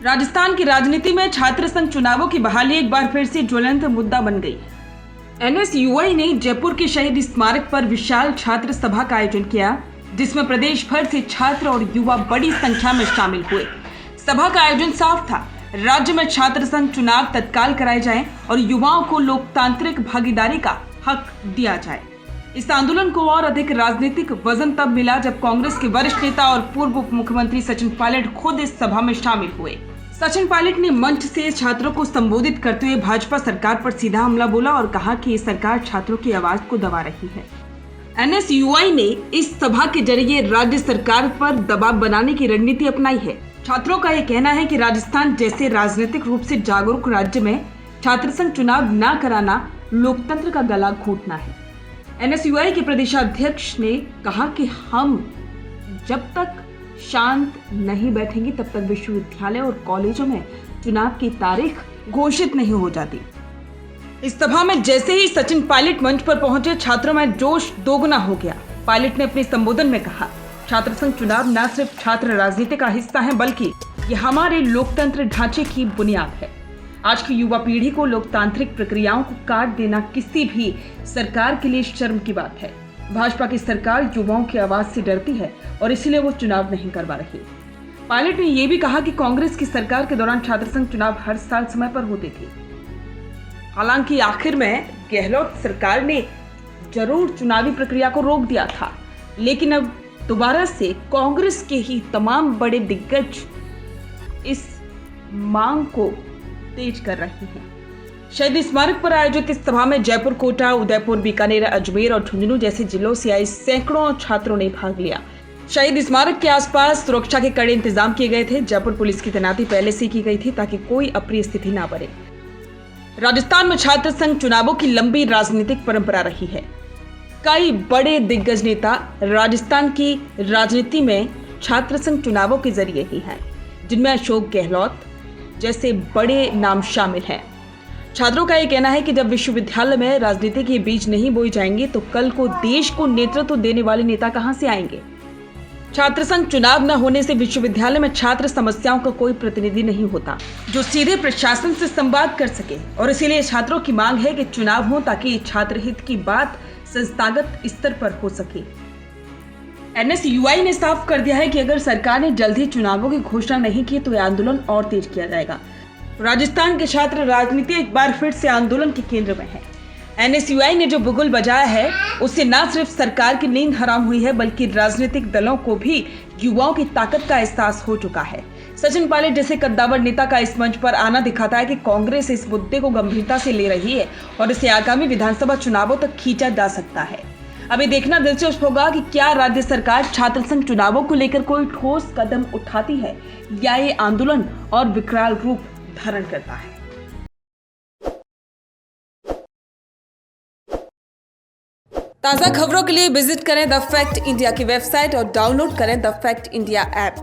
राजस्थान की राजनीति में छात्र संघ चुनावों की बहाली एक बार फिर से ज्वलंत मुद्दा बन गई। एनएसयूआई ने जयपुर के शहीद स्मारक पर विशाल छात्र सभा का आयोजन किया, जिसमें प्रदेश भर से छात्र और युवा बड़ी संख्या में शामिल हुए। सभा का आयोजन साफ था, राज्य में छात्र संघ चुनाव तत्काल कराए जाएं और युवाओं को लोकतांत्रिक भागीदारी का हक दिया जाए। इस आंदोलन को और अधिक राजनीतिक वजन तब मिला जब कांग्रेस के वरिष्ठ नेता और पूर्व उप मुख्यमंत्री सचिन पायलट खुद इस सभा में शामिल हुए। सचिन पायलट ने मंच से छात्रों को संबोधित करते हुए भाजपा सरकार पर सीधा हमला बोला और कहा कि ये सरकार छात्रों की आवाज को दबा रही है। एनएसयूआई ने इस सभा के जरिए राज्य सरकार पर दबाव बनाने की रणनीति अपनाई है। छात्रों का यह कहना है कि राजस्थान जैसे राजनीतिक रूप से जागरूक राज्य में छात्र संघ चुनाव न कराना लोकतंत्र का गला घोटना है। एनएसयूआई के प्रदेशाध्यक्ष ने कहा कि हम जब तक शांत नहीं बैठेंगे तब तक विश्वविद्यालय और कॉलेजों में चुनाव की तारीख घोषित नहीं हो जाती। इस सभा में जैसे ही सचिन पायलट मंच पर पहुंचे, छात्रों में जोश दोगुना हो गया। पायलट ने अपने संबोधन में कहा, छात्र संघ चुनाव न सिर्फ छात्र राजनीति का हिस्सा है बल्कि ये हमारे लोकतंत्र ढांचे की बुनियाद है। आज की युवा पीढ़ी को लोकतांत्रिक प्रक्रियाओं को काट देना किसी भी सरकार के लिए शर्म की बात है। भाजपा की सरकार युवाओं की आवाज से डरती है और इसीलिए वो चुनाव नहीं करवा रही। पायलट ने यह भी कहा कि कांग्रेस की सरकार के दौरान छात्र संघ चुनाव हर साल समय पर होते थे। हालांकि आखिर में गहलोत सरकार ने जरूर चुनावी प्रक्रिया को रोक दिया था, लेकिन अब दोबारा से कांग्रेस के ही तमाम बड़े दिग्गज इस मांग को तेज कर रही हैं। शहीद स्मारक पर आयोजित इस सभा में जयपुर, कोटा, उदयपुर, बीकानेर, अजमेर और झुंझुनू जैसे जिलों से आए सैकड़ों छात्रों ने भाग लिया। शहीद स्मारक के आसपास सुरक्षा के कड़े इंतजाम किए गए थे। जयपुर पुलिस की तैनाती पहले से की गई थी ताकि कोई अप्रिय स्थिति ना बने। राजस्थान में छात्र संघ चुनावों की लंबी राजनीतिक परंपरा रही है। कई बड़े दिग्गज नेता राजस्थान की राजनीति में छात्र संघ चुनावों के जरिए ही हैं, जिनमें अशोक गहलोत जैसे बड़े नाम शामिल हैं। छात्रों का यह कहना है कि जब विश्वविद्यालय में राजनीति के बीज नहीं बोए जाएंगे तो कल को देश को नेतृत्व देने वाले नेता कहां से आएंगे। छात्र संघ चुनाव न होने से विश्वविद्यालय में छात्र समस्याओं का कोई प्रतिनिधि नहीं होता जो सीधे प्रशासन से संवाद कर सके, और इसीलिए छात्रों की मांग है कि चुनाव हो ताकि छात्र हित की बात संस्थागत स्तर पर हो सके। एनएसयूआई ने साफ कर दिया है कि अगर सरकार ने जल्द ही चुनावों की घोषणा नहीं की तो यह आंदोलन और तेज किया जाएगा। राजस्थान के छात्र राजनीति एक बार फिर से आंदोलन के केंद्र में है। एनएसयूआई ने जो बुगुल बजाया है उससे न सिर्फ सरकार की नींद हराम हुई है बल्कि राजनीतिक दलों को भी युवाओं की ताकत का एहसास हो चुका है। सचिन पायलट जैसे कद्दावर नेता का इस मंच पर आना दिखाता है कि कांग्रेस इस मुद्दे को गंभीरता से ले रही है और इसे आगामी विधानसभा चुनावों तक खींचा जा सकता है। अभी देखना दिलचस्प होगा कि क्या राज्य सरकार छात्र संघ चुनावों को लेकर कोई ठोस कदम उठाती है या ये आंदोलन और विकराल रूप धारण करता है। ताज़ा खबरों के लिए विजिट करें द फैक्ट इंडिया की वेबसाइट और डाउनलोड करें द फैक्ट इंडिया ऐप।